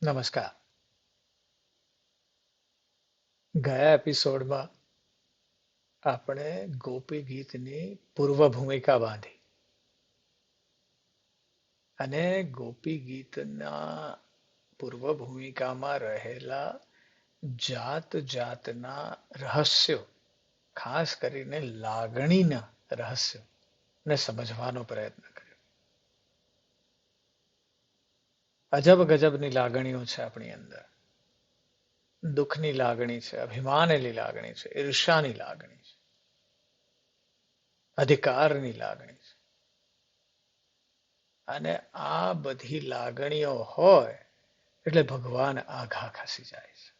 નમસ્કાર. ગયા એપિસોડમાં આપણે ગોપી ગીતની પૂર્વ ભૂમિકા બાંધી અને ગોપી ગીતના પૂર્વ ભૂમિકામાં રહેલા જાત જાતના રહસ્યો, ખાસ કરીને લાગણીના રહસ્યો ને સમજવાનો પ્રયત્ન કર્યો. અજબ ગજબની લાગણીઓ છે આપણી અંદર. દુઃખની લાગણી છે, અભિમાનની લાગણી છે, ઈર્ષાની લાગણી છે, અધિકારની લાગણી છે. અને આ બધી લાગણીઓ હોય એટલે ભગવાન આઘા ખસી જાય છે.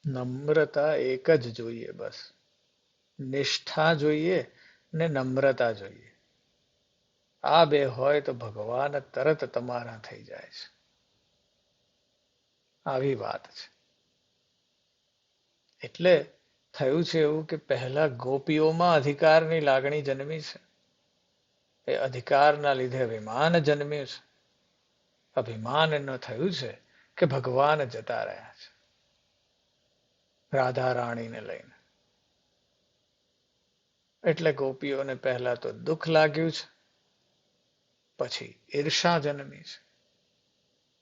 નમ્રતા એક જ જોઈએ, બસ નિષ્ઠા જોઈએ ને નમ્રતા જોઈએ. આ બે હોય તો ભગવાન તરત તમારા થઈ જાય છે. આવી વાત છે. એટલે થયું છે એવું કે પહેલા ગોપીઓમાં અધિકારની લાગણી જન્મી છે. એ અધિકારના લીધે અભિમાન જન્મ્યું છે. અભિમાન એનું થયું છે કે ભગવાન જતા રહ્યા છે રાધા રાણીને લઈને. એટલે ગોપીઓને પહેલા તો દુઃખ લાગ્યું છે, પછી ઈર્ષા જન્મી છે.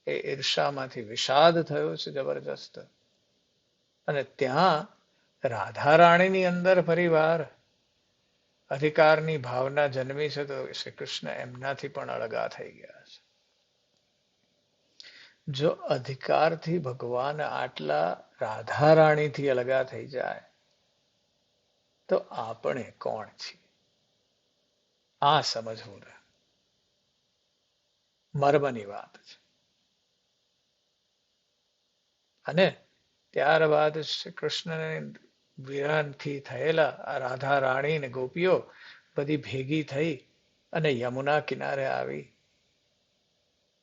એ ઈર્ષામાંથી વિષાદ થયો છે જબરજસ્ત. અને ત્યાં રાધા રાણીની અંદર ફરીવાર અધિકારની ભાવના જન્મી છે, તો શ્રી કૃષ્ણ એમનાથી પણ અળગા થઈ ગયા છે. જો અધિકારથી ભગવાન આટલા રાધા રાણીથી અલગા થઈ જાય તો આપણે કોણ છીએ? આ સમજવું મર્મની વાત છે. અને ત્યારબાદ શ્રી કૃષ્ણને વિરહથી થયેલા આ રાધા રાણી ને ગોપીઓ બધી ભેગી થઈ અને યમુના કિનારે આવી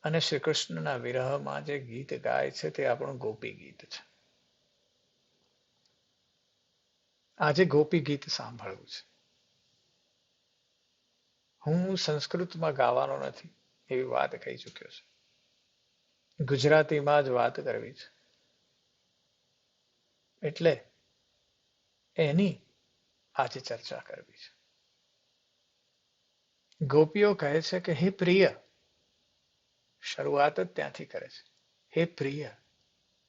અને શ્રી કૃષ્ણના વિરહમાં જે ગીત ગાય છે તે આપણું ગોપી ગીત છે. આજે ગોપી ગીત સાંભળવું છે. હું સંસ્કૃતમાં ગાવાનો નથી એવી વાત કહી ચુક્યો છું. ગુજરાતીમાં જ વાત કરવી છે. એટલે એની આજે ચર્ચા કરવી છે. ગોપીઓ કહે છે કે હે પ્રિય, શરૂઆત જ ત્યાંથી કરે છે. હે પ્રિય,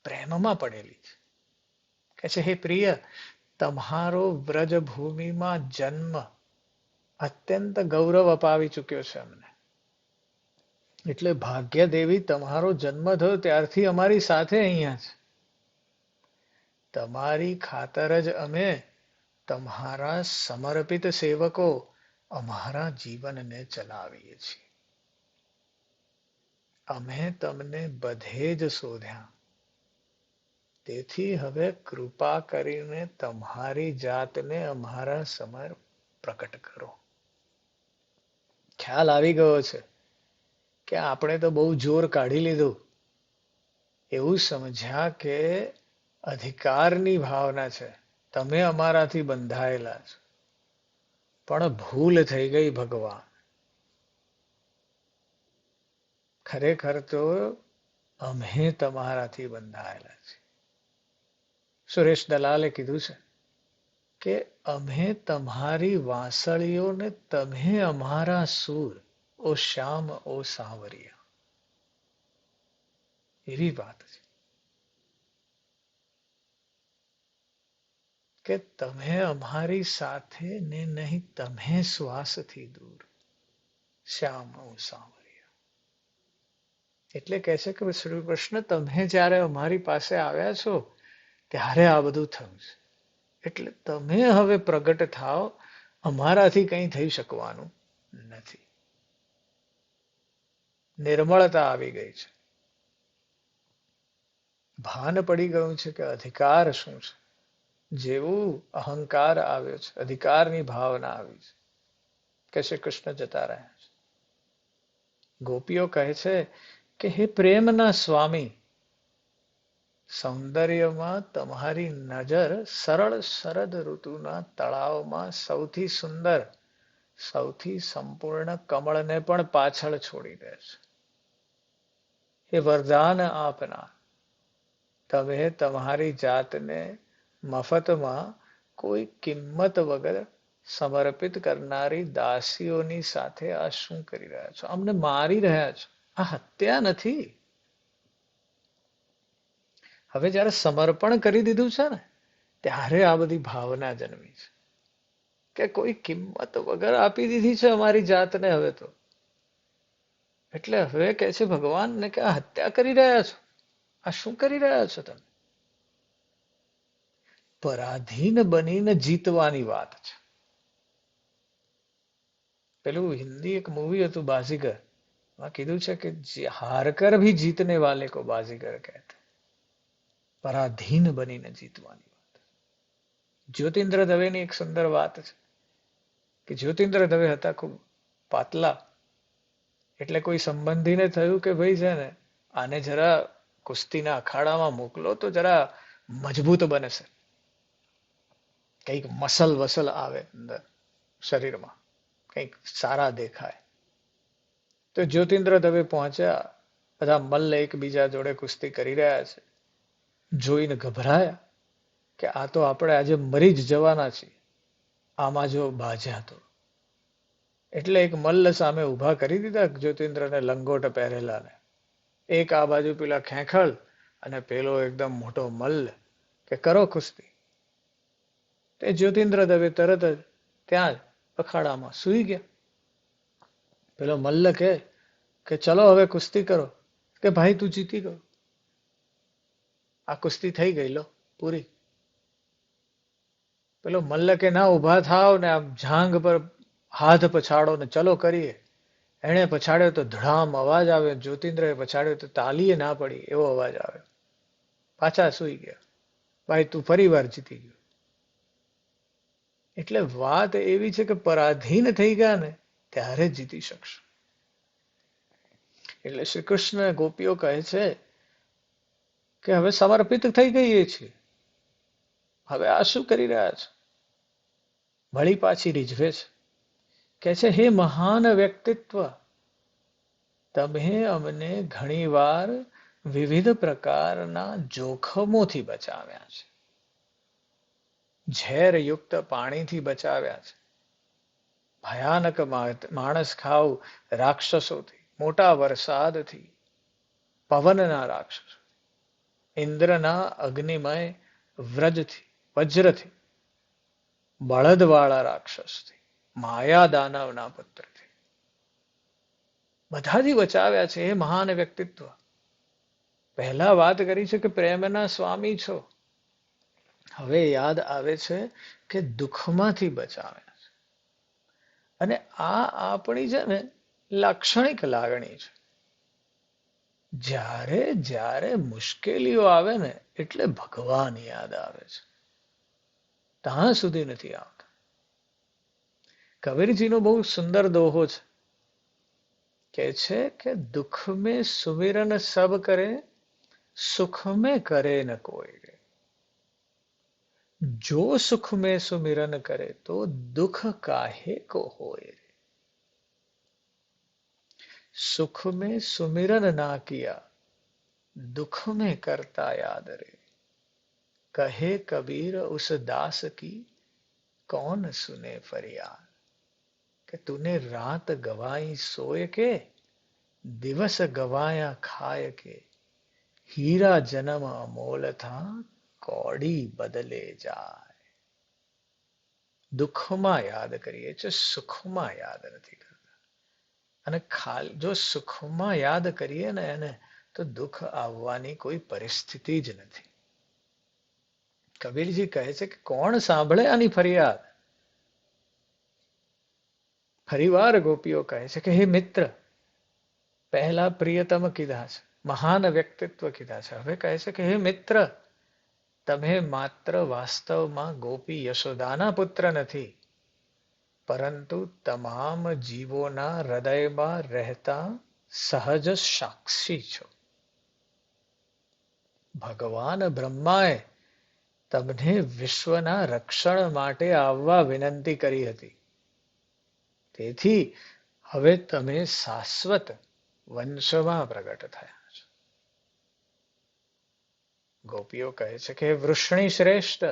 પ્રેમમાં પડેલી છે. કહે છે હે પ્રિય, તમારો વ્રજભૂમિમાં જન્મ અત્યંત ગૌરવ અપાવી ચુક્યો છે અમને. એટલે ભાગ્ય દેવી, તમારો જન્મ થયો ત્યારથી અમારી સાથે અહીંયા છે. તમારી ખાતર જ અમે, તમારા સમર્પિત સેવકો, અમારા જીવનને ચલાવીએ છીએ. અમે તમને બધે જ શોધ્યા. તેથી હવે કૃપા કરીને તમારી જાતને અમારા સમર પ્રકટ કરો. ખ્યાલ આવી ગયો છે કે આપણે તો બહુ જોર કાઢી લીધું. એવું સમજ્યા કે અધિકારની ભાવના છે, તમે અમારાથી બંધાયેલા છો. પણ ભૂલ થઈ ગઈ ભગવાન. ખરેખર તો અમે તમારાથી બંધાયેલા છીએ. સુરેશ દલાલે કીધું છે કે અમે તમારી વાંસળીઓને, તમે અમારા સૂર, ઓ શ્યામ ઓ સાંવરિયા. એવી વાત છે કે તમે અમારી સાથે ને નહીં, તમે શ્વાસથી દૂર, શ્યામ ઓ સાંવરિયા. એટલે કહે છે કે શ્રી કૃષ્ણ, તમે જ્યારે અમારી પાસે આવ્યા છો ત્યારે આ બધું થયું છે. એટલે તમે હવે પ્રગટ થાઓ, અમારાથી કંઈ થઈ શકવાનું નથી. નિર્મળતા આવી ગઈ છે. ભાન પડી ગયું છે કે અધિકાર શું છે. જેવું અહંકાર આવ્યો છે, અધિકારની ભાવના આવી છે કે શ્રી કૃષ્ણ જતા રહ્યા છે. ગોપીઓ કહે છે કે હે પ્રેમના સ્વામી, સૌંદર્યમાં તમારી નજર સરળ શરદ ઋતુના તળાવમાં સૌથી સુંદર સૌથી સંપૂર્ણ કમળને પણ પાછળ છોડી દે છે. એ વરદાન આપનાર, તમે તમારી જાતને મફતમાં કોઈ કિંમત વગર સમર્પિત કરનારી દાસીઓની સાથે આ શું કરી રહ્યા છો? અમને મારી રહ્યા છો. આ હત્યા નથી. હવે જયારે સમર્પણ કરી દીધું છે ને, ત્યારે આ બધી ભાવના જન્મી છે કે કોઈ કિંમત વગર આપી દીધી છે અમારી જાતને. હવે તો એટલે હવે કે છે ભગવાનને કે આ હત્યા કરી રહ્યા છો, આ શું કરી રહ્યા છો તમે? પરાધીન બનીને જીતવાની વાત છે. પેલું હિન્દી એક મૂવી હતું બાજીગર, એમાં કીધું છે કે હારકર ભી જીતને વાલે કો બાજીગર કહેતે. પરાધીન બનીને જીતવાની વાત. જ્યોતિન્દ્ર દવેની એક સુંદર વાત છે કે જ્યોતિન્દ્ર દવે હતા ખૂબ પાતલા. એટલે કોઈ સંબંધીને થયું કે ભાઈ છે ને આને જરા કુસ્તીના અખાડામાં મોકલો તો જરા મજબૂત બને છે, કંઈક મસલ વસલ આવે અંદર શરીરમાં, કંઈક સારા દેખાય. તો જ્યોતિન્દ્ર દવે પહોંચ્યા. બધા મલ્લ એકબીજા જોડે કુસ્તી કરી રહ્યા છે. જોઈને ગભરાયા કે આ તો આપણે આજે મરી જ જવાના છીએ, આમાં જો બાજ્યા તો. એટલે એક મલ્લ સામે ઉભા કરી દીધા જ્યોતિન્દ્રને, લંગોટ પહેરેલાને. એક આ બાજુ પેલા ખેંખળ અને પેલો એકદમ મોટો મલ્લ, કે કરો કુસ્તી. તે જ્યોતિન્દ્ર દવે તરત જ ત્યાં જ અખાડામાં સૂઈ ગયા. પેલો મલ્લ કે ચલો હવે કુસ્તી કરો. કે ભાઈ તું જીતી ગયો, આ કુસ્તી થઈ ગઈ, લો પૂરી. પેલો મલ્લ કે ના, ઉભા થાવ ને આમ જાંગ પર હાથ પછાડો ને ચલો કરીએ. એણે પછાડ્યો તો ધડામ અવાજ આવ્યો. જ્યોતિન્દ્રએ પછાડ્યો તો તાલીએ ના પડી એવો અવાજ આવ્યો. પાછા સૂઈ ગયા. ભાઈ તું ફરી વાર જીતી ગયો. એટલે વાત એવી છે કે પરાધીન થઈ ગયા ને ત્યારે જીતી શકશો. એટલે શ્રી કૃષ્ણ ગોપીઓ કહે છે કે હવે સમર્પિત થઈ ગઈએ છીએ, હવે આ શું કરી રહ્યા છે? વળી પાછી રીઝવે છે. કે છે હે મહાન વ્યક્તિત્વ, તમે અમને ઘણીવાર વિવિધ પ્રકારના જોખમોથી બચાવ્યા છે. ઝેરયુક્ત પાણીથી બચાવ્યા છે, ભયાનક માણસ ખાવ રાક્ષસોથી, મોટા વરસાદથી, પવનના રાક્ષસો, ઇન્દ્રના અગ્નિમય વજ્રથી, બળદવાળા રાક્ષસથી, માયા દાનવના પુત્રથી, બધાથી બચાવ્યા છે. એ મહાન વ્યક્તિત્વ. પહેલા વાત કરી છે કે પ્રેમના સ્વામી છો. હવે યાદ આવે છે કે દુઃખમાંથી બચાવ્યા છે. અને આ આપણી છે ને લાક્ષણિક લાગણી છે. જ્યારે જ્યારે મુશ્કેલીઓ આવે ને એટલે ભગવાન યાદ આવે છે, ત્યાં સુધી નથી આવતા. કબીરજીનો બહુ સુંદર દોહો છે. કે છે કે દુઃખ મેં સુમિરન સબ કરે, સુખ મેં કરે ન કોઈ રે. જો સુખ में सुमिरन करे तो दुख काहे को होए रे. सुख में सुमिरन ना किया, दुख में करता याद रे. कहे कबीर उस दास की, कौन सुने फरियाद. કે तूने रात गवाई सोए के, दिवस गवाया खाए के. हीरा जन्म अमोल था, कौड़ी बदले જાય. દુઃખમાં યાદ કરીએ છીએ, સુખમાં યાદ નથી કરતા. અને જો સુખમાં યાદ કરીએ ને એને, તો દુઃખ આવવાની કોઈ પરિસ્થિતિ જ નથી. કબીરજી કહે છે કે કોણ સાંભળે આની ફરિયાદ. ફરીવાર ગોપીઓ કહે છે કે હે મિત્ર, પહેલા પ્રિયતમ કીધા છે, મહાન વ્યક્તિત્વ કીધા છે. હવે કહે છે કે હે મિત્ર, તમે માત્ર વાસ્તવમાં ગોપી યશોદાના પુત્ર નથી, પરંતુ તમામ જીવોના હૃદયમાં રહેતા સહજ સાક્ષી છો. ભગવાન બ્રહ્માએ તમને વિશ્વના રક્ષણ માટે આવવા વિનંતી કરી હતી, તેથી હવે તમે શાશ્વત વંશમાં પ્રગટ થયા છો. ગોપીઓ કહે છે કે વૃષ્ણિ શ્રેષ્ઠ,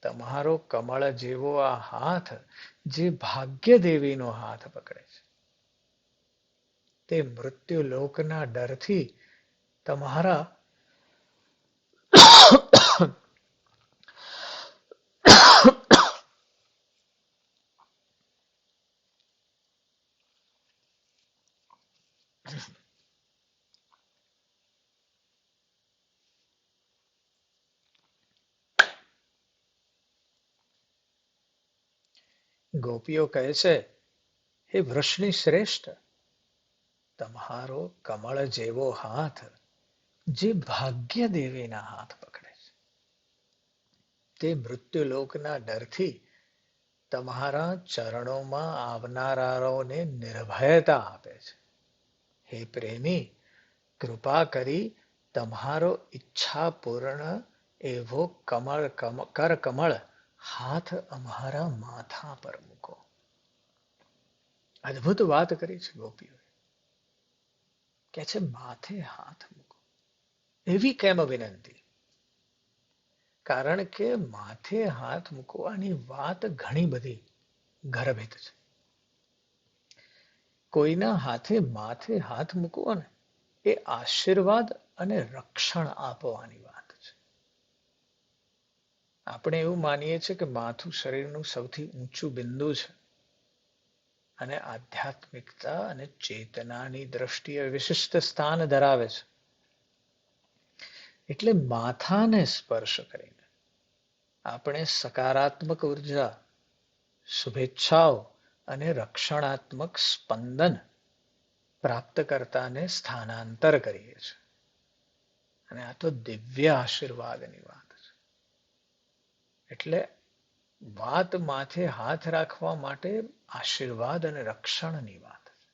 તમારો કમળ જેવો આ હાથ જે ભાગ્ય દેવીનો હાથ પકડે છે, તે મૃત્યુ લોકના ડરથી તમારા ગોપીઓ કહે છે હે વૃષ્ણિ શ્રેષ્ઠ, તમારો કમળ જેવો હાથ જે ભાગ્ય દેવીના હાથ પકડે છે, તે મૃત્યુલોકના ડરથી તમારા ચરણોમાં આવનારાઓને નિર્ભયતા આપે છે. હે પ્રેમી, કૃપા કરી તમારો ઈચ્છા પૂર્ણ એવો કરકમળ હાથ અમારા માથા પર મૂકો. અદ્ભુત વાત કરી છે ગોપીઓ. કે છે માથે હાથ મૂકો. એવી કેમ વિનંતી? કારણ કે માથે હાથ મૂકવાની વાત ઘણી બધી ગર્ભિત છે. કોઈના માથે હાથ મૂકવો ને એ આશીર્વાદ અને રક્ષણ આપવાની વાત છે. આપણે એવું માનીએ છીએ કે માથું શરીરનું સૌથી ઊંચું બિંદુ છે અને આધ્યાત્મિકતા અને ચેતનાની દ્રષ્ટિએ વિશિષ્ટ સ્થાન ધરાવે છે. એટલે માથાને સ્પર્શ કરીને આપણે સકારાત્મક ઉર્જા, શુભેચ્છાઓ અને રક્ષણાત્મક સ્પંદન પ્રાપ્તકર્તાને સ્થાનાંતર કરીએ છીએ. અને આ તો દિવ્ય આશીર્વાદની વાત છે. એટલે વાત માથે હાથ રાખવા માટે આશીર્વાદ અને રક્ષણની વાત છે.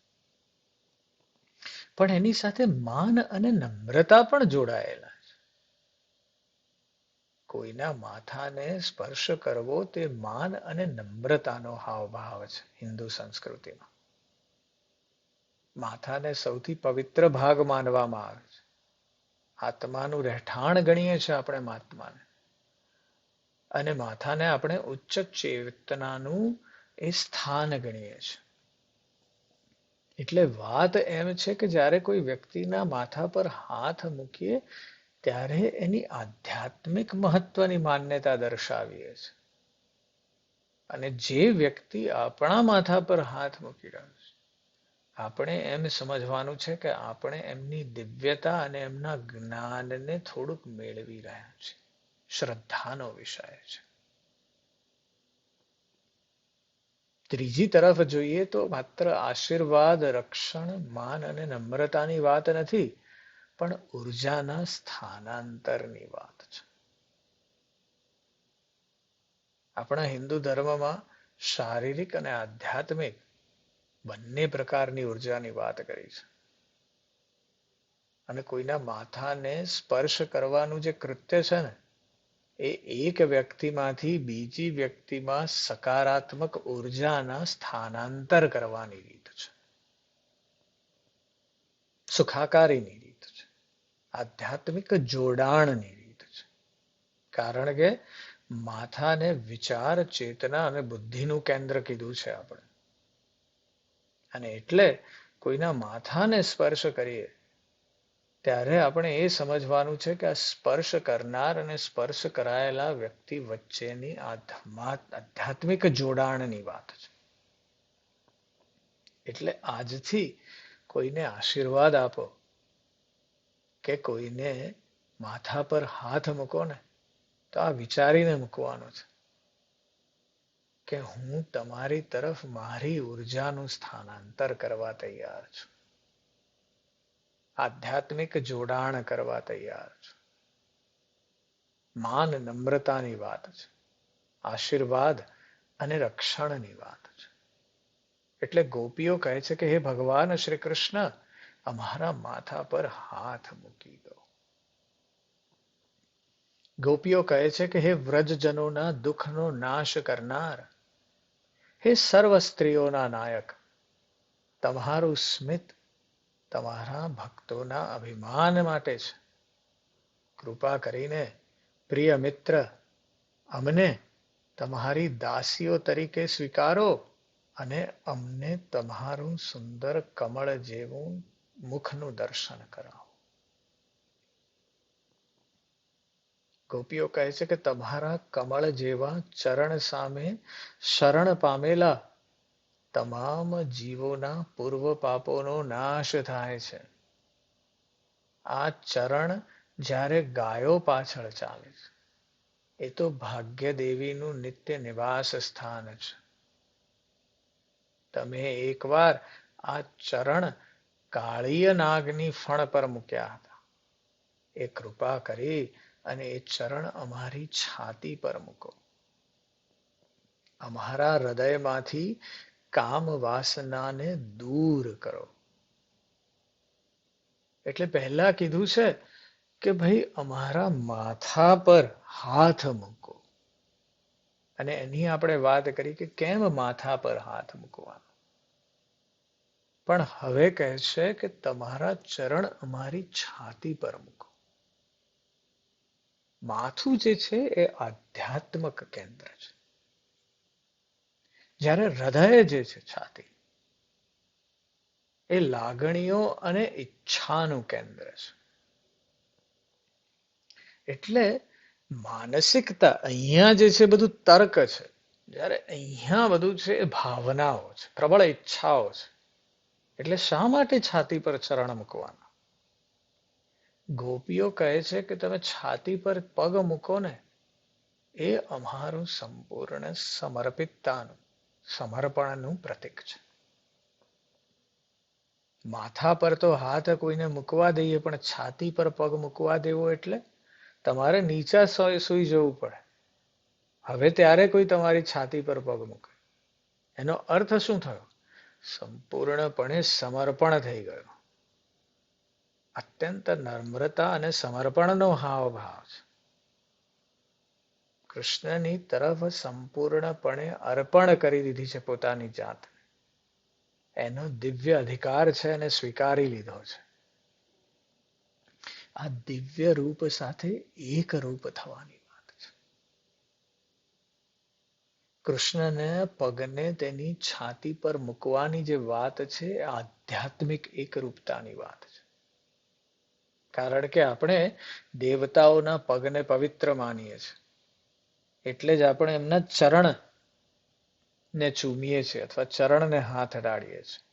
પણ એની સાથે માન અને નમ્રતા પણ જોડાયેલા છે. કોઈના માથાને સ્પર્શ કરવો તે માન અને નમ્રતાનો હાવભાવ છે હિન્દુ સંસ્કૃતિમાં. માથાને સૌથી પવિત્ર ભાગ માનવામાં આવે છે. આત્માનું રહેઠાણ ગણીએ છીએ આપણે મહાત્માને. અને માથાને આપણે ઉચ્ચ ચેતનાનું એ સ્થાન ગણીએ છીએ. એટલે વાત એમ છે કે જ્યારે કોઈ વ્યક્તિના માથા પર હાથ મૂકીએ ત્યારે એની આધ્યાત્મિક મહત્વની માન્યતા દર્શાવીએ છીએ. અને જે વ્યક્તિ આપણા માથા પર હાથ મૂકી રહ્યો છે, આપણે એમ સમજવાનું છે કે આપણે એમની દિવ્યતા અને એમના જ્ઞાનને થોડુંક મેળવી રહ્યા છે. શ્રદ્ધાનો વિષય છે. ત્રીજી તરફ જોઈએ તો માત્ર આશીર્વાદ, રક્ષણ, માન અને નમ્રતાની વાત નથી, પણ ઉર્જાના સ્થાનાંતરની વાત છે. આપણા હિન્દુ ધર્મમાં શારીરિક અને આધ્યાત્મિક બંને પ્રકારની ઉર્જાની વાત કરી છે. અને કોઈના માથાને સ્પર્શ કરવાનું જે કૃત્ય છે ને, એ એક વ્યક્તિમાંથી બીજી વ્યક્તિમાં સકારાત્મક ઉર્જાના સ્થાનાંતર કરવાની રીત છે. સુખાકારીની રીત છે. આધ્યાત્મિક જોડાણની રીત છે. કારણ કે માથાને વિચાર, ચેતના અને બુદ્ધિનું કેન્દ્ર કીધું છે આપણે. અને એટલે કોઈના માથાને સ્પર્શ કરીએ ત્યારે આપણે એ સમજવાનું છે કે આ સ્પર્શ કરનાર અને સ્પર્શ કરાયેલા વ્યક્તિ વચ્ચેની આધ્યાત્મિક જોડાણની વાત છે. એટલે આજથી કોઈને આશીર્વાદ આપો કે કોઈને માથા પર હાથ મૂકો ને, તો આ વિચારીને મૂકવાનો છે કે હું તમારી તરફ મારી ઉર્જાનું સ્થાનાંતર કરવા તૈયાર છું. આધ્યાત્મિક જોડાણ કરવા તૈયાર છું. માન, નમ્રતાની વાત છે. આશીર્વાદ અને રક્ષણની વાત છે. એટલે ગોપીઓ કહે છે કે હે ભગવાન શ્રી કૃષ્ણ, અમારા માથા પર હાથ મૂકી દો. ગોપીઓ કહે છે કે હે વ્રજજનોના દુઃખનો નાશ કરનાર, હે સર્વ સ્ત્રીઓના નાયક, તમારું સ્મિત તમારા ભક્તોના અભિમાન માટે છે. કૃપા કરીને પ્રિય મિત્ર, અમને તમારી દાસીઓ તરીકે સ્વીકારો અને અમને તમારું સુંદર કમળ જેવું મુખનું દર્શન કરાવો. ગોપીઓ કહે છે કે તમારા કમળ જેવા ચરણ સામે શરણ પામેલા તમામ જીવોના પૂર્વ પાપોનો નાશ થાય છે. આ ચરણ જ્યારે ગાયો પાછળ ચાલે છે, એ તો ભાગ્ય દેવીનું નિત્ય નિવાસ સ્થાન છે. તમે એકવાર આ ચરણ કાળીય નાગની ફણ પર મૂક્યા હતા. એ કૃપા કરી અને એ ચરણ અમારી છાતી પર મૂકો. અમારા હૃદયમાંથી કામ વાસનાને દૂર કરો. એટલે પહેલા કીધું છે કે ભાઈ અમારા માથા પર હાથ મૂકો. અને એની આપણે વાત કરી કે કેમ માથા પર હાથ મૂકવાનો. પણ હવે કહે છે કે તમારા ચરણ અમારી છાતી પર મૂકો. માથું જે છે એ આધ્યાત્મક કેન્દ્ર છે. જ્યારે હૃદય જે છે છાતી, એ લાગણીઓ અને ઈચ્છાનું કેન્દ્ર છે. એટલે માનસિકતા અહીંયા જે છે બધું તર્ક છે, જ્યારે અહીંયા બધું છે એ ભાવનાઓ છે, પ્રબળ ઈચ્છાઓ છે. એટલે શા માટે છાતી પર ચરણ મૂકવાના? ગોપીઓ કહે છે કે તમે છાતી પર પગ મૂકો ને, એ અમારું સંપૂર્ણ સમર્પિતતાનું, સમર્પણનું પ્રતીક છે. માથા પર તો હાથ કોઈને મૂકવા દઈએ, પણ છાતી પર પગ મૂકવા દેવો એટલે તમારે નીચા સૂઈ જવું પડે. હવે ત્યારે કોઈ તમારી છાતી પર પગ મૂકે. એનો અર્થ શું થયો? સંપૂર્ણપણે સમર્પણ થઈ ગયું. અત્યંત નમ્રતા અને સમર્પણનો હાવભાવ છે. કૃષ્ણની તરફ સંપૂર્ણપણે અર્પણ કરી દીધી છે પોતાની જાત. એનો દિવ્ય અધિકાર છે અને સ્વીકારી લીધો છે. આ દિવ્ય રૂપ સાથે એક રૂપ થવાની વાત છે. કૃષ્ણને પગને તેની છાતી પર મૂકવાની જે વાત છે, આધ્યાત્મિક એકરૂપતાની વાત છે. કારણ કે આપણે દેવતાઓના પગને પવિત્ર માનીએ છીએ. એટલે જ આપણે એમના ચરણ ને ચૂમીએ છીએ અથવા ચરણને હાથ અડાડીએ છીએ.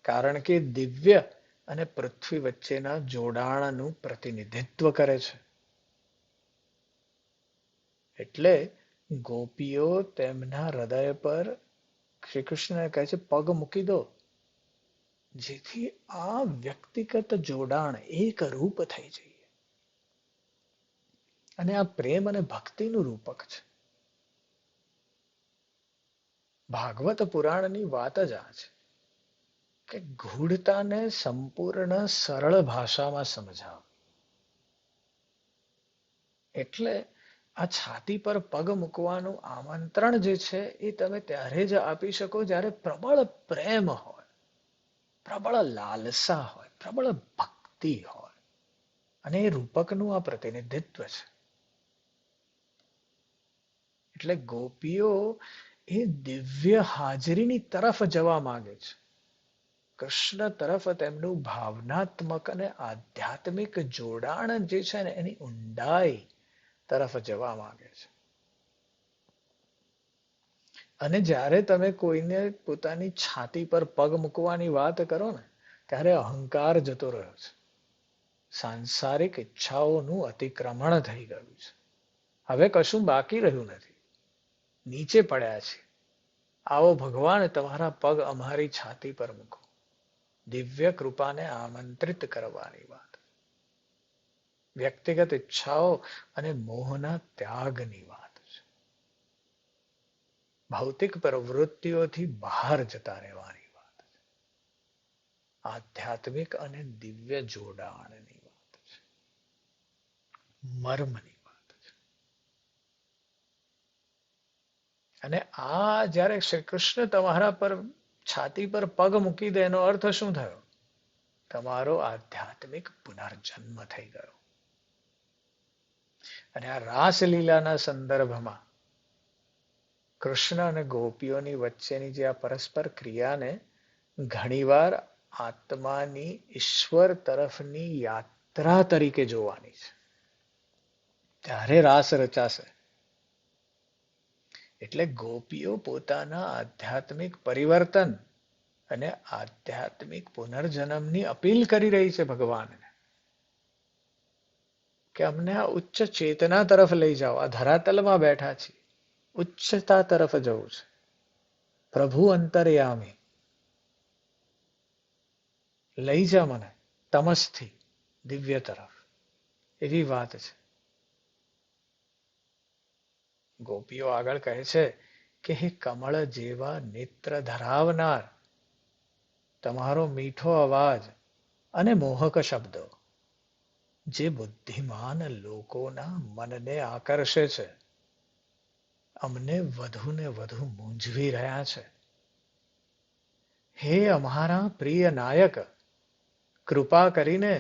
કારણ કે દિવ્ય અને પૃથ્વી વચ્ચેના જોડાણનું પ્રતિનિધિત્વ કરે છે. એટલે ગોપીઓ તેમના હૃદય પર શ્રી કૃષ્ણ કહે છે પગ મૂકી દો, જેથી આ વ્યક્તિગત જોડાણ એક રૂપ થઈ જઈએ. અને આ પ્રેમ અને ભક્તિનું રૂપક છે. ભાગવત પુરાણની વાત જ આ છે કે ગૂઢતાને સંપૂર્ણ સરળ ભાષામાં સમજાવ. એટલે આ છાતી પર પગ મૂકવાનું આમંત્રણ જે છે એ તમે ત્યારે જ આપી શકો જ્યારે પ્રબળ પ્રેમ હોય, પ્રબળ લાલસા હોય, પ્રબળ ભક્તિ હોય. અને એ રૂપકનું આ પ્રતિનિધિત્વ છે. એટલે ગોપીઓ એ દિવ્ય હાજરીની તરફ જવા માંગે છે. કૃષ્ણ તરફ તેમનું ભાવનાત્મક અને આધ્યાત્મિક જોડાણ જે છે ને એની ઊંડાઈ તરફ જવા માંગે છે. અને જ્યારે તમે કોઈને પોતાની છાતી પર પગ મૂકવાની વાત કરો ને, ત્યારે અહંકાર જતો રહ્યો છે. સાંસારિક ઈચ્છાઓનું અતિક્રમણ થઈ ગયું છે. હવે કશું બાકી રહ્યું નથી. નીચે પડ્યા છે. આવો ભગવાન તમારા પગ અમારી છાતી પર મૂકો. દિવ્ય કૃપાને આમંત્રિત કરવાની વાત. વ્યક્તિગત ઈચ્છાઓ અને મોહના ત્યાગની વાત છે. ભૌતિક પ્રવૃત્તિઓથી બહાર જતા રહેવાની વાત છે. આધ્યાત્મિક અને દિવ્ય જોડાણની વાત છે. મર્મની વાત છે. અને આ જ્યારે શ્રી કૃષ્ણ તમારા પર છાતી પર પગ મૂકી દે એનો અર્થ શું થયો? તમારો આધ્યાત્મિક પુનર્જન્મ થઈ ગયો. અને આ રાસલીલાના સંદર્ભમાં કૃષ્ણ અને ગોપીઓની વચ્ચેની જે આ પરસ્પર ક્રિયાને ઘણીવાર આત્માની ઈશ્વર તરફની યાત્રા તરીકે જોવાની છે. ત્યારે રાસ રચાશે. એટલે ગોપીઓ પોતાના આધ્યાત્મિક પરિવર્તન અને આધ્યાત્મિક પુનર્જન્મની અપીલ કરી રહી છે ભગવાનને કે અમને આ ઉચ્ચ ચેતના તરફ લઈ જાઓ. આ ધરાતલમાં બેઠા છીએ, ઉચ્ચતા તરફ જવું છે. પ્રભુ અંતર્યામી, લઈ જા મને તમસથી દિવ્ય તરફ, એવી વાત છે. ગોપીઓ આગળ કહે છે કે હે કમળ જેવા નેત્ર ધરાવનાર, તમારો મીઠો અવાજ અને મોહક શબ્દો જે બુદ્ધિમાન લોકોના મનને આકર્ષે છે, અમને વધુ ને વધુ મૂંઝવી રહ્યા છે. હે અમારા પ્રિય નાયક, કૃપા કરીને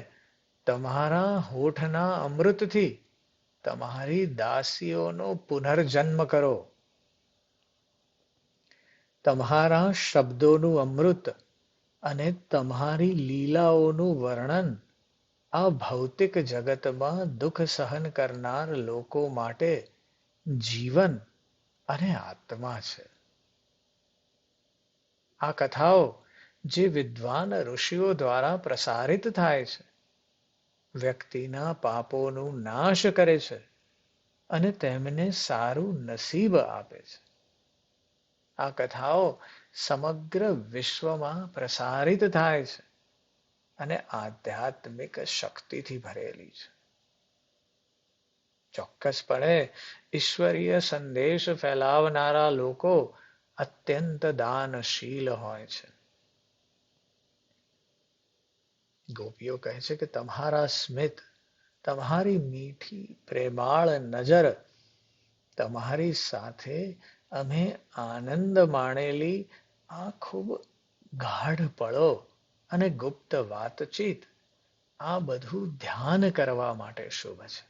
તમારા હોઠના અમૃતથી તમારી દાસીઓનો પુનર્જન્મ કરો. તમારા શબ્દોનું અમૃત અને તમારી લીલાઓનું વર્ણન આ ભૌતિક જગતમાં દુઃખ સહન કરનાર લોકો માટે જીવન અને આત્મા છે. આ કથાઓ જે વિદ્વાન ઋષિઓ દ્વારા પ્રસારિત થાય છે, વ્યક્તિના પાપોનું નાશ કરે છે અને તેમને સારું નસીબ આપે છે. આ કથાઓ સમગ્ર વિશ્વમાં પ્રસારિત થાય છે અને આધ્યાત્મિક શક્તિથી ભરેલી છે. ચોક્કસપણે ઈશ્વરીય સંદેશ ફેલાવનારા લોકો અત્યંત દાનશીલ હોય છે. ગોપીઓ કહે છે કે તમારા સ્મિત, તમારી મીઠી પ્રેમાળ નજર, તમારી સાથે અમે આનંદ માણેલી આ ખૂબ ગાઢ પળો અને ગુપ્ત વાતચીત, આ બધું ધ્યાન કરવા માટે શુભ છે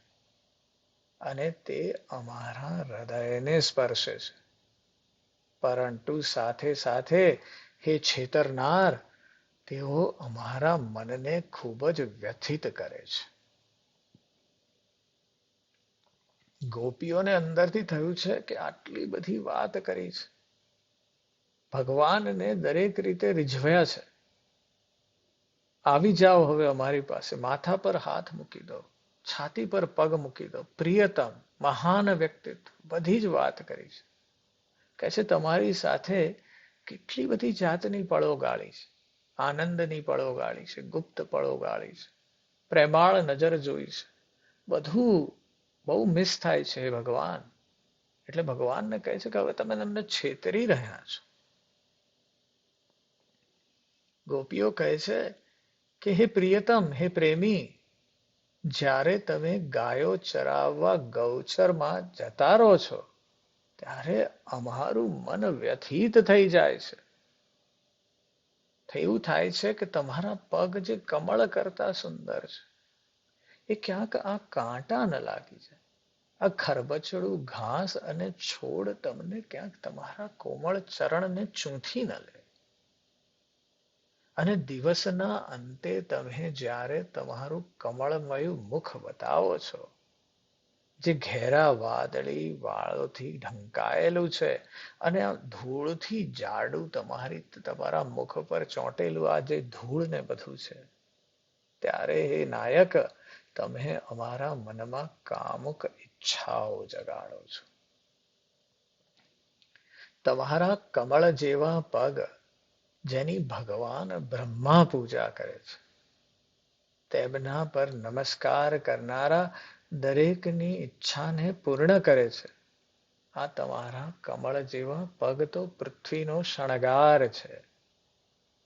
અને તે અમારા હૃદયને સ્પર્શે છે. પરંતુ સાથે સાથે હે છેતરનાર, તેઓ અમારા મનને ખૂબ જ વ્યથિત કરે છે. ગોપીઓને અંદરથી થયું છે કે આટલી બધી વાત કરી છે, ભગવાનને દરેક રીતે રીઝવ્યા છે, આવી જાઓ હવે અમારી પાસે, માથા પર હાથ મૂકી દો, છાતી પર પગ મૂકી દો, પ્રિયતમ, મહાન વ્યક્તિત્વ, બધી જ વાત કરી છે. કહે છે તમારી સાથે કેટલી બધી જાતની પળો ગાળી છે, આનંદની પળો ગાળી છે, ગુપ્ત પળો ગાળી છે, પ્રેમાળ નજર જોઈ છે, બધું બહુ મિસ થાય છે ભગવાન. એટલે ભગવાનને કહે છે કે હવે તમે તમને છેતરી રહ્યા છો. ગોપીઓ કહે છે કે હે પ્રિયતમ, હે પ્રેમી, જ્યારે તમે ગાયો ચરાવવા ગૌચરમાં જતા રહો છો ત્યારે અમારું મન વ્યથિત થઈ જાય છે. એવું થાય છે કે તમારા પગ જે કમળ કરતા સુંદર છે, એ ક્યાંક આ કાંટા ન લાગી જાય. આ ખરબચડું ઘાસ અને છોડ તમને ક્યાંક તમારા કોમળ ચરણને ચૂંથી ન લે. અને દિવસના અંતે તમે જ્યારે તમારું કમળમયું મુખ બતાવો છો, જે ઘેરા વાદળી વાળોથી ઢંકાયેલું છે અને આ ધૂળથી જાડું તમારા મુખ પર ચોંટેલું આ જે ધૂળ ને બધું છે, ત્યારે હે નાયક, તમે અમારા મનમાં કામુક ઈચ્છાઓ જગાડો છો. તમારા કમળ જેવા પગ, જેની ભગવાન બ્રહ્મા પૂજા કરે છે, તેમના પર નમસ્કાર કરનારા દરેકની ઈચ્છાને પૂર્ણ કરે છે. આ તમારા કમળ જેવા પગ તો પૃથ્વીનો શણગાર છે.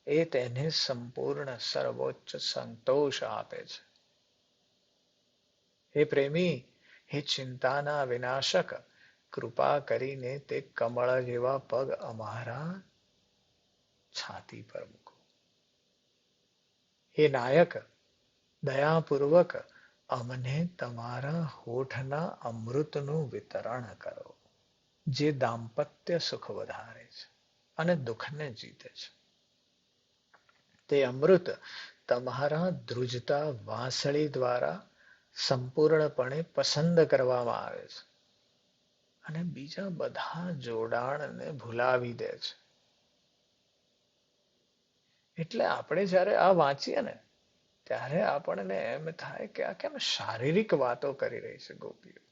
એ તેને સંપૂર્ણ સર્વોચ્ચ સંતોષ આપે છે. હે પ્રેમી, હે ચિંતાના વિનાશક, કૃપા કરીને તે કમળ જેવા પગ અમારા છાતી પર મૂકો. હે નાયક, દયાપૂર્વક અમને તમારા હોઠના અમૃતનું વિતરણ કરો, જે દાંપત્ય સુખ વધારે છે અને દુઃખને જીતે છે. તે અમૃત તમારા ધ્રુજતા વાંસળી દ્વારા સંપૂર્ણપણે પસંદ કરવામાં આવે છે અને બીજા બધા જોડાણને ભૂલાવી દે છે. એટલે આપણે જ્યારે આ વાંચીએ ને ત્યારે આપણને એમ થાય કે આ કેમ શારીરિક વાતો કરી રહી છે ગોપીઓ.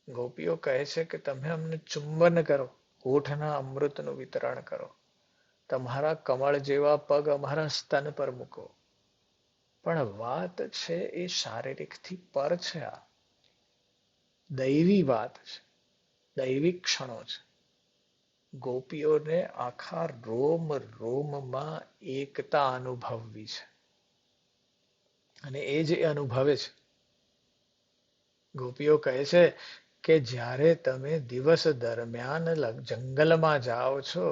ગોપીઓ કહે છે કે તમે અમને ચુંબન કરો, હોઠના અમૃતનું વિતરણ કરો, તમારા કમળ જેવા પગ અમારા સ્તન પર મૂકો. પણ વાત છે એ શારીરિકથી પર છે. આ દૈવી વાત છે, દૈવિક ક્ષણો છે. ગોપીઓને આખા રોમ રોમમાં એકતા અનુભવવી છે અને એ જે અનુભવે છે. ગોપીઓ કહે છે કે જ્યારે તમે દિવસ દરમિયાન જંગલમાં જાઓ છો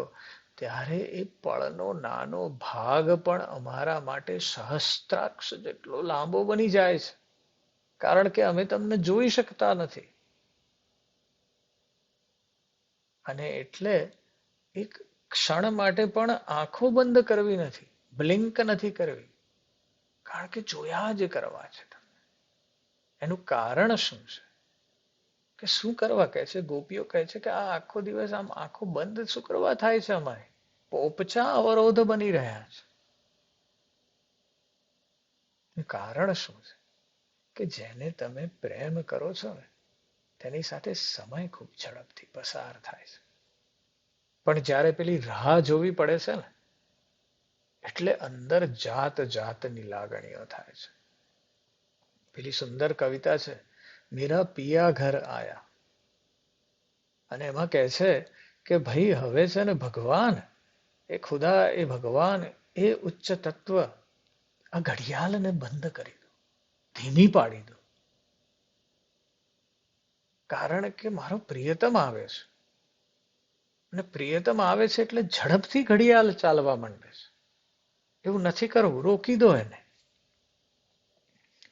ત્યારે એ પળનો નાનો ભાગ પણ અમારા માટે સહસ્ત્રાક્ષ જેટલો લાંબો બની જાય છે, કારણ કે અમે તમને જોઈ શકતા નથી. અને એટલે એક ક્ષણ માટે પણ આંખો બંધ કરવી નથી, બ્લિંક નથી કરવી, કારણ કે જોયા જ કરવા છે. એનું કારણ શું છે કે શું કરવા કહે છે? ગોપીઓ કહે છે કે આ આખો દિવસ આમ આંખો બંધ શું કરવા થાય છે? અમારે પોપચા અવરોધ બની રહ્યા છે. કારણ શું છે કે જેને તમે પ્રેમ કરો છો ને તેની સાથે સમય ખૂબ ઝડપથી પસાર થાય છે. પણ જ્યારે પેલી રાહ જોવી પડે છે ને એટલે અંદર જાત જાતની લાગણીઓ થાય છે. પેલી સુંદર કવિતા છે, મેરા પિયા ઘર આયા, અને એમાં કહે છે કે ભાઈ હવે છે ને ભગવાન, એ ખુદા, એ ભગવાન, એ ઉચ્ચ તત્વ, આ ઘડિયાળને બંધ કરી દો, ધીમી પાડી દો, કારણ કે મારો પ્રિયતમ આવે છે. અને પ્રિયતમ આવે છે એટલે ઝડપથી ઘડિયાળ ચાલવા માંડે છે. એવું નથી કરવું, રોકી દો એને.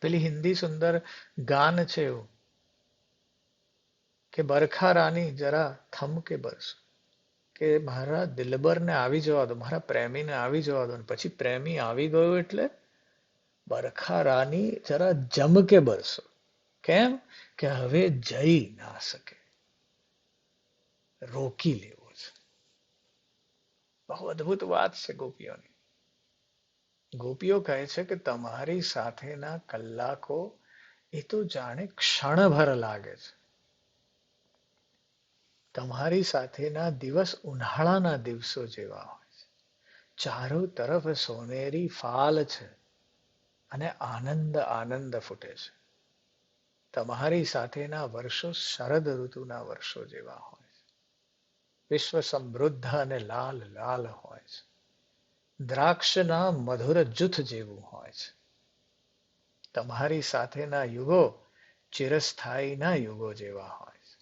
પેલી હિન્દી સુંદર ગાન છે એવું કે બરખા રાની જરા થમ કે બરસો, કે મારા દિલબરને આવી જવા દો, મારા પ્રેમીને આવી જવા દો. પછી પ્રેમી આવી ગયો એટલે બરખા રાની જરા જમ કે બરસો. કેમ કે હવે જઈ ના શકે, રોકી લેવો છે. બહુ અદભુત વાત છે ગોપીઓની. ગોપીઓ કહે છે કે તમારી સાથેના કલાકો એ તો જાણે ક્ષણભર લાગે છે. તમારી સાથેના દિવસ ઉનાળાના દિવસો જેવા હોય છે. ચારો તરફ સોનેરી ફાલ છે અને આનંદ આનંદ ફૂટે છે. તમારી સાથેના વર્ષો શરદ ઋતુના વર્ષો જેવા હોય છે. વિશ્વ સમૃદ્ધ અને લાલ લાલ હોય છે. દ્રાક્ષના મધુર જૂથ જેવું હોય છે. તમારી સાથેના યુગો ચિરસ્થાયીના યુગો જેવા હોય છે,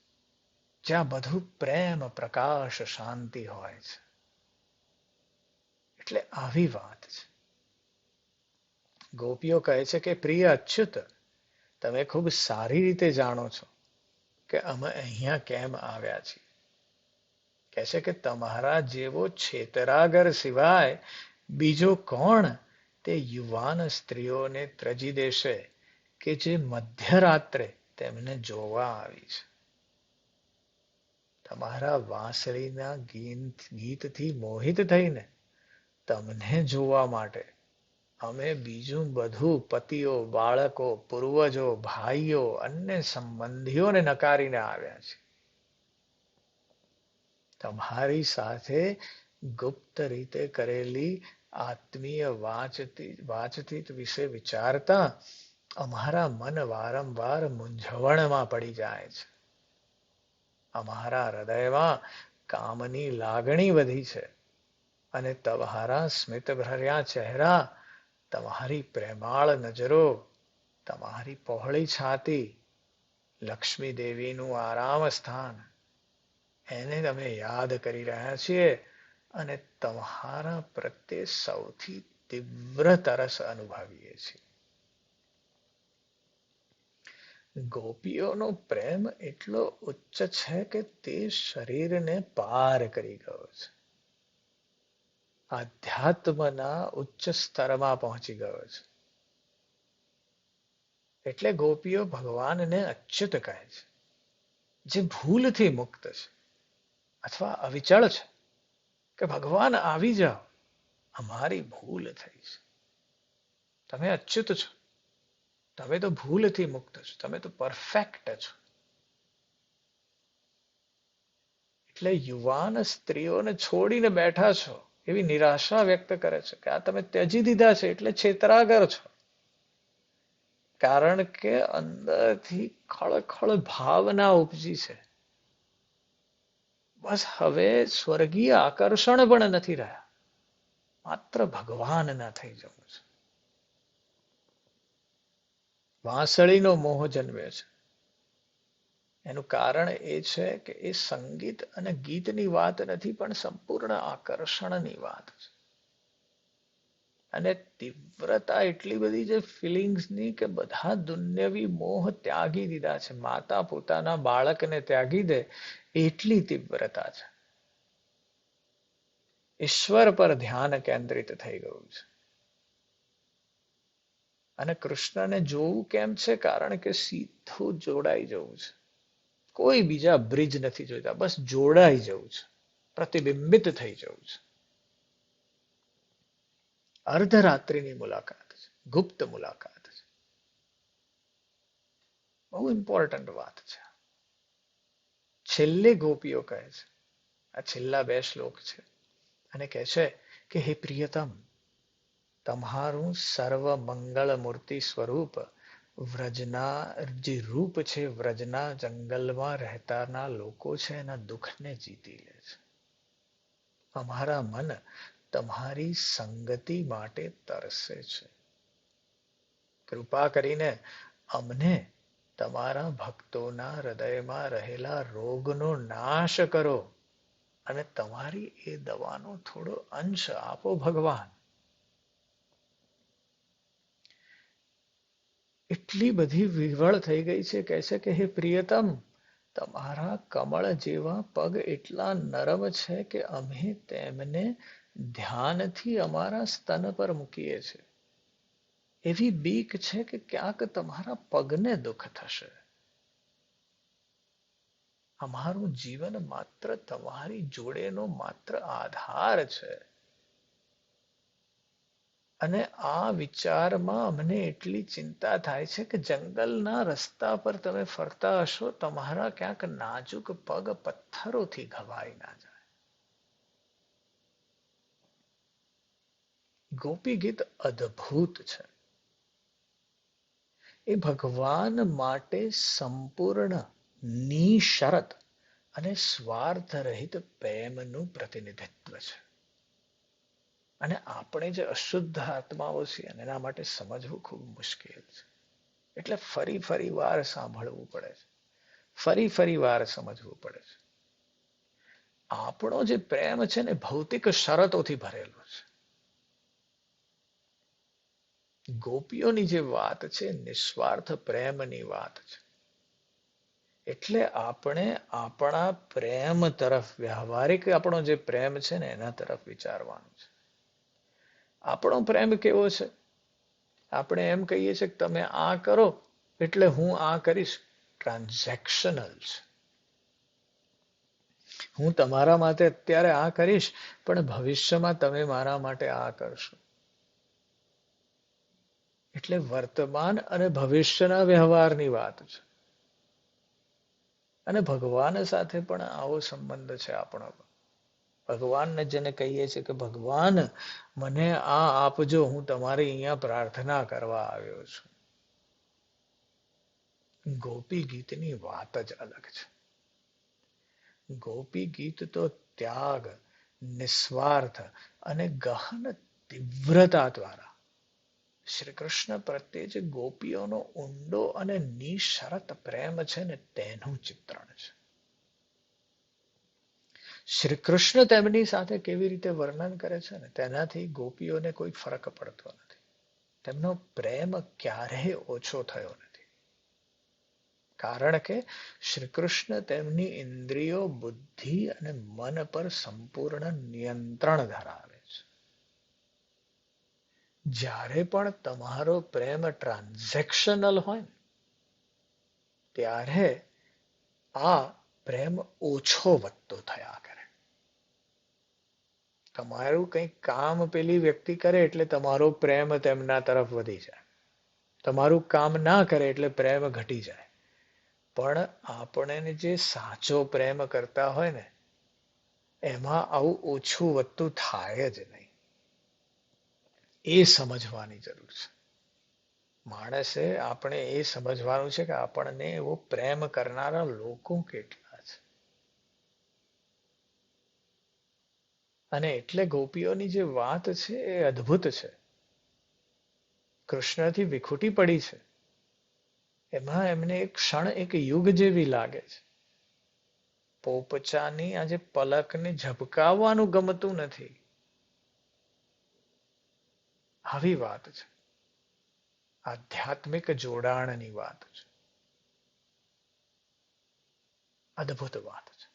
જ્યાં બધું પ્રેમ, પ્રકાશ, શાંતિ હોય છે. એટલે આવી વાત છે. ગોપીઓ કહે છે કે પ્રિય અચ્યુત, તમે ખૂબ સારી રીતે જાણો છો કે અમે અહીંયા કેમ આવ્યા છીએ. કહે છે કે તમારા જેવો છેતરાગર સિવાય બીજો કોણ તે યુવાન સ્ત્રીઓને ત્યજી દેશે કે જે મધ્યરાત્રે તેમને જોવા આવી છે. તમારા વાંસળીના ગીતથી મોહિત થઈને તમને જોવા માટે અમે બીજું બધું પતિઓ, બાળકો, પૂર્વજો, ભાઈઓ, અન્ય સંબંધીઓને નકારીને આવ્યા છે. તમારી સાથે ગુપ્ત રીતે કરેલી આત્મીય વાતચીત વિશે વિચારતા અમારા મન વારંવાર મૂંઝવણમાં પડી જાય છે. અમારા હૃદયમાં કામની લાગણી વધી છે અને તમારા સ્મિતભર્યા ચહેરા, તમારી પ્રેમાળ નજરો, તમારી પહોળી છાતી, લક્ષ્મી દેવીનું આરામ સ્થાન એને તમે યાદ કરી રહ્યા છીએ અને તમારા પ્રત્યે સૌથી તીવ્ર તરસ અનુભવીએ છીએ. ગોપીઓનો પ્રેમ એટલો ઉચ્ચ છે કે તે શરીરને પાર કરી ગયો છે. આધ્યાત્મના ઉચ્ચ સ્તરમાં પહોંચી ગયો છે. એટલે ગોપીઓ ભગવાનને અચ્યુત કહે છે, જે ભૂલથી મુક્ત છે અથવા અવિચળ છે, કે ભગવાન આવી જાઓ, અમારી ભૂલ થઈ છે. તમે અચ્યુત છો, તમે તો ભૂલથી મુક્ત છો, તમે તો પરફેક્ટ છો. એટલે યુવાન સ્ત્રીઓને છોડીને બેઠા છો એવી નિરાશા વ્યક્ત કરે છે કે આ તમે ત્યજી દીધા છે એટલે છેતરાગર છો. કારણ કે અંદરથી ખળખળ ભાવના ઉપજી છે. બસ હવે સ્વર્ગીય આકર્ષણ પણ નથી રહ્યા, માત્ર ભગવાનના થઈ જવું છે. વાંસળીનો મોહ જન્મે છે. એનું કારણ એ છે કે એ સંગીત અને ગીતની વાત નથી, પણ સંપૂર્ણ આકર્ષણની વાત છે. અને તીવ્રતા એટલી બધી છે ફિલિંગ્સની કે બધા દુન્યવી મોહ ત્યાગી દીધા છે. માતા પોતાના બાળકને ત્યાગી દે એટલી તીવ્રતા છે. ઈશ્વર પર ધ્યાન કેન્દ્રિત થઈ ગયું છે. અને કૃષ્ણને જોવું કેમ છે? કારણ કે સીધું જોડાઈ જવું છે. કોઈ બીજા બ્રિજ નથી જોઈતા, બસ જોડાઈ જવું છે, પ્રતિબિંબિત થઈ જવું છે. અર્ધરાત્રિની મુલાકાત છે, ગુપ્ત મુલાકાત છે. બહુ ઇમ્પોર્ટન્ટ વાત છે. છેલ્લે ગોપીઓ કહે છે, આ છેલ્લા 2 શ્લોક છે, અને કહે છે કે હે પ્રિયતમ, તમારું સર્વ મંગળ મૂર્તિ સ્વરૂપ વ્રજના જે રૂપ છે, વ્રજના જંગલમાં રહેતાના લોકો છે એના દુઃખને જીતી લે છે. અમારા મન તમારી સંગતિ માટે તરસે છે. કૃપા કરીને અમને તમારા ભક્તોના હૃદયમાં રહેલા રોગનો નાશ કરો અને તમારી એ દવાનો થોડો અંશ આપો ભગવાન. એટલી બધી વિવળ થઈ ગઈ છે. કહે છે કે હે પ્રિયતમ, તમારા કમળ જેવા પગ એટલા નરમ છે કે અમે તેમને ધ્યાનથી અમારા સ્તન પર મૂકીએ છીએ. એવી બીક છે કે ક્યાંક તમારા પગને દુઃખ થશે. અમારું જીવન માત્ર તમારી જોડેનો માત્ર આધાર છે. અને આ વિચારમાં અમને એટલી ચિંતા થાય છે કે જંગલના રસ્તા પર તમે ફરતા હશો, તમારા ક્યાંક નાજુક પગ પથ્થરોથી ઘવાઈ ના જાય. ગોપી ગીત અદ્ભુત છે. એ ભગવાન માટે સંપૂર્ણ નિશરત અને સ્વાર્થ રહિત પ્રેમનું પ્રતિનિધિત્વ છે. અને આપણે જે અશુદ્ધ આત્માઓ છીએ એના માટે સમજવું ખૂબ મુશ્કેલ છે. એટલે ફરી વાર સાંભળવું પડે છે, ફરી વાર સમજવું પડે છે. આપણો જે પ્રેમ છે ને ભૌતિક શરતોથી ભરેલો છે. ગોપીઓની જે વાત છે નિસ્વાર્થ પ્રેમની વાત છે. એટલે આપણે આપણા પ્રેમ તરફ, વ્યવહારિક આપણો જે પ્રેમ છે ને એના તરફ વિચારવાનું છે. આપણો પ્રેમ કેવો છે? આપણે એમ કહીએ છીએ કે તમે આ કરો એટલે હું આ કરીશ. ટ્રાન્ઝેક્શનલ છે. હું તમારા માટે અત્યારે આ કરીશ, પણ ભવિષ્યમાં તમે મારા માટે આ કરશો. એટલે વર્તમાન અને ભવિષ્યના વ્યવહારની વાત છે. અને ભગવાન સાથે પણ આવો સંબંધ છે આપણો. ભગવાનને જેને કહીએ છીએ કે ભગવાન મને આ આપજો, હું તમારી અહીંયા પ્રાર્થના કરવા આવ્યો છું. ગોપી ગીતની વાત જ અલગ છે. ગોપી ગીત તો ત્યાગ, નિસ્વાર્થ અને ગહન તીવ્રતા દ્વારા શ્રી કૃષ્ણ પ્રત્યે જે ગોપીઓનો ઊંડો અને નિશરત પ્રેમ છે ને તેનું ચિત્રણ છે. શ્રી કૃષ્ણ તેમની સાથે કેવી રીતે વર્ણન કરે છે ને તેનાથી ગોપીઓને કોઈ ફરક પડતો નથી. તેમનો પ્રેમ ક્યારેય ઓછો થયો નથી. કારણ કે શ્રી કૃષ્ણ તેમની ઇન્દ્રિયો, બુદ્ધિ અને મન પર સંપૂર્ણ નિયંત્રણ ધરાવે છે. જ્યારે પણ તમારો પ્રેમ ટ્રાન્ઝેક્શનલ હોય ને ત્યારે આ પ્રેમ ઓછો વધતો થયા કરે. તમારું કંઈક કામ પેલી વ્યક્તિ કરે એટલે તમારો પ્રેમ તેમના તરફ વધી જાય. તમારું કામ ના કરે એટલે પ્રેમ ઘટી જાય. પણ આપણે જે સાચો પ્રેમ કરતા હોય ને એમાં આવું ઓછું વધતું થાય જ નહીં. એ સમજવાની જરૂર છે. માણસે આપણે એ સમજવાનું છે કે આપણને એવો પ્રેમ કરનારા લોકો કેટલા છે. અને એટલે ગોપીઓની જે વાત છે એ અદ્ભુત છે. કૃષ્ણથી વિખૂટી પડી છે એમાં એમને એક ક્ષણ એક યુગ જેવી લાગે છે. પોપચાની આજે પલકને ઝબકાવવાનું ગમતું નથી. આવી વાત છે. આધ્યાત્મિક જોડાણની વાત છે. અદ્ભુત વાત છે.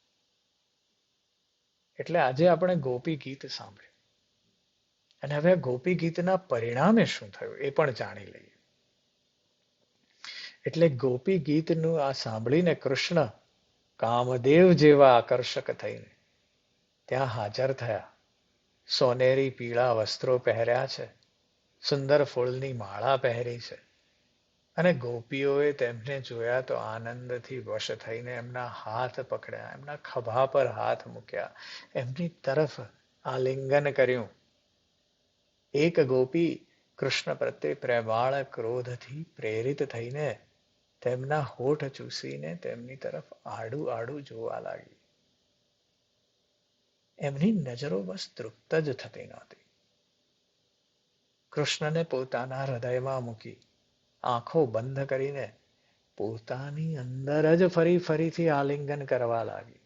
એટલે આજે આપણે ગોપી ગીત સાંભળ્યું અને હવે ગોપી ગીતના પરિણામે શું થયું એ પણ જાણી લઈએ. એટલે ગોપી ગીતનું આ સાંભળીને કૃષ્ણ કામદેવ જેવા આકર્ષક થઈને ત્યાં હાજર થયા. સોનેરી પીળા વસ્ત્રો પહેર્યા છે, સુંદર ફૂલની માળા પહેરી છે અને ગોપીઓએ તેમને જોયા તો આનંદથી વશ થઈને એમના હાથ પકડ્યા, એમના ખભા પર હાથ મૂક્યા, એમની તરફ આલિંગન કર્યું. એક ગોપી કૃષ્ણ પ્રત્યે પ્રેમાળ ક્રોધથી પ્રેરિત થઈને તેમના હોઠ ચૂસીને તેમની તરફ આડું આડું જોવા લાગી. એમની નજરો બસ તૃપ્ત જ થતી નહોતી. કૃષ્ણને પોતાના હૃદયમાં મૂકી આંખો બંધ કરીને પોતાની અંદર જ ફરીથી આલિંગન કરવા લાગી.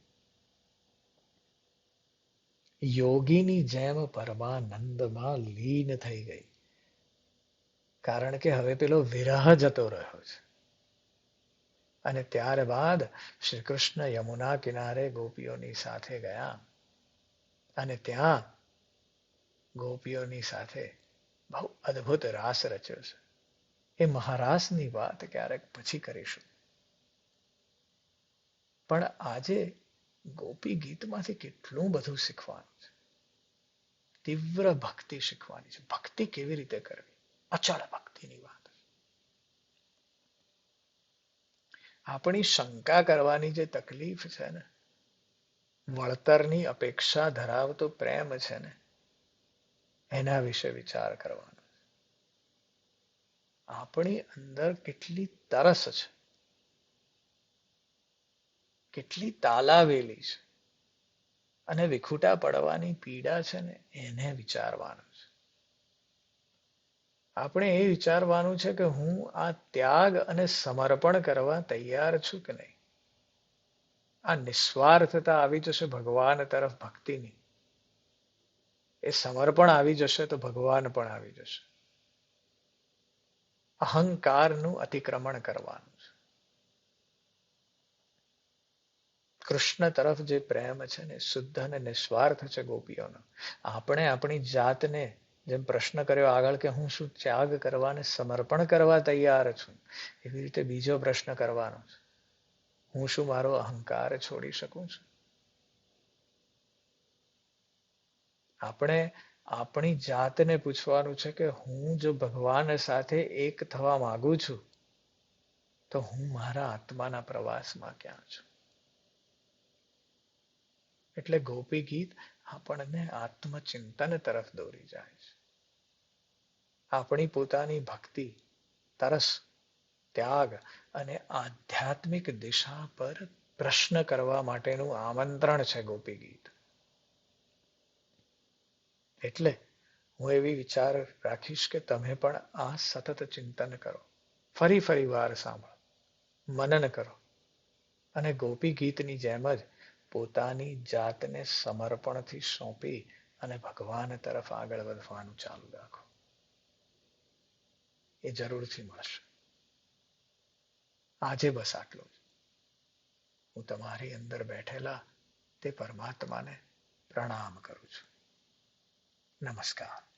યોગીની જેમ પરમાનંદમાં લીન થઈ ગઈ. કારણ કે હવે પેલો વિરહ જતો રહ્યો છે. અને ત્યારબાદ શ્રી કૃષ્ણ યમુના કિનારે ગોપીઓની સાથે ગયા અને ત્યાં ગોપીઓની સાથે બહુ અદ્ભુત રાસ રચ્યો છે. એ મહારાસની વાત ક્યારેક પછી કરીશું. પણ આજે ગોપી ગીતમાંથી કેટલું બધું શીખવાનું છે. તીવ્ર ભક્તિ શીખવાની છે. ભક્તિ કેવી રીતે કરવી, અચળ ભક્તિની વાત. આપણી શંકા કરવાની જે તકલીફ છે ને, વળતરની અપેક્ષા ધરાવતો પ્રેમ છે ને, એના વિશે વિચાર કરવાનો. આપણી અંદર કેટલી તરસ છે, કેટલી તાલાવેલી છે અને વિખૂટા પડવાની પીડા છે ને એને વિચારવાનું છે. આપણે એ વિચારવાનું છે કે હું આ ત્યાગ અને સમર્પણ કરવા તૈયાર છું કે નહીં. આ નિસ્વાર્થતા આવી જશે ભગવાન તરફ ભક્તિની, એ સમર્પણ આવી જશે તો ભગવાન પણ આવી જશે. અહંકારનું અતિક્રમણ કરવાનું છે. કૃષ્ણ તરફ જે પ્રેમ છે ને શુદ્ધ અને નિસ્વાર્થ છે ગોપીઓનો. આપણે આપણી જાતને જેમ પ્રશ્ન કર્યો આગળ કે હું શું ત્યાગ કરવા અને સમર્પણ કરવા તૈયાર છું, એવી રીતે બીજો પ્રશ્ન કરવાનો છે. હું શું મારો અહંકાર છોડી શકું છું? આપણે આપણી જાતને પૂછવાનું છે કે હું જો ભગવાન સાથે એક થવા માંગુ છું તો હું મારા આત્માના પ્રવાસમાં ક્યાં છું? એટલે ગોપી ગીત આપણને આત્મચિંતન તરફ દોરી જાય છે. આપણી પોતાની ભક્તિ, તરસ, ત્યાગ અને આધ્યાત્મિક દિશા પર પ્રશ્ન કરવા માટેનું આમંત્રણ છે ગોપી ગીત. એટલે હું એવી વિચાર રાખીશ કે તમે પણ આ સતત ચિંતન કરો, ફરી વાર સાંભળો, મનન કરો અને ગોપી ગીતની જેમ જ પોતાની જાતને સમર્પણથી સોંપી અને ભગવાન તરફ આગળ વધવાનું ચાલુ રાખો. એ જરૂરથી મળશે. આજે બસ આટલું જ. હું તમારી અંદર બેઠેલા તે પરમાત્માને પ્રણામ કરું છું. નમસ્કાર.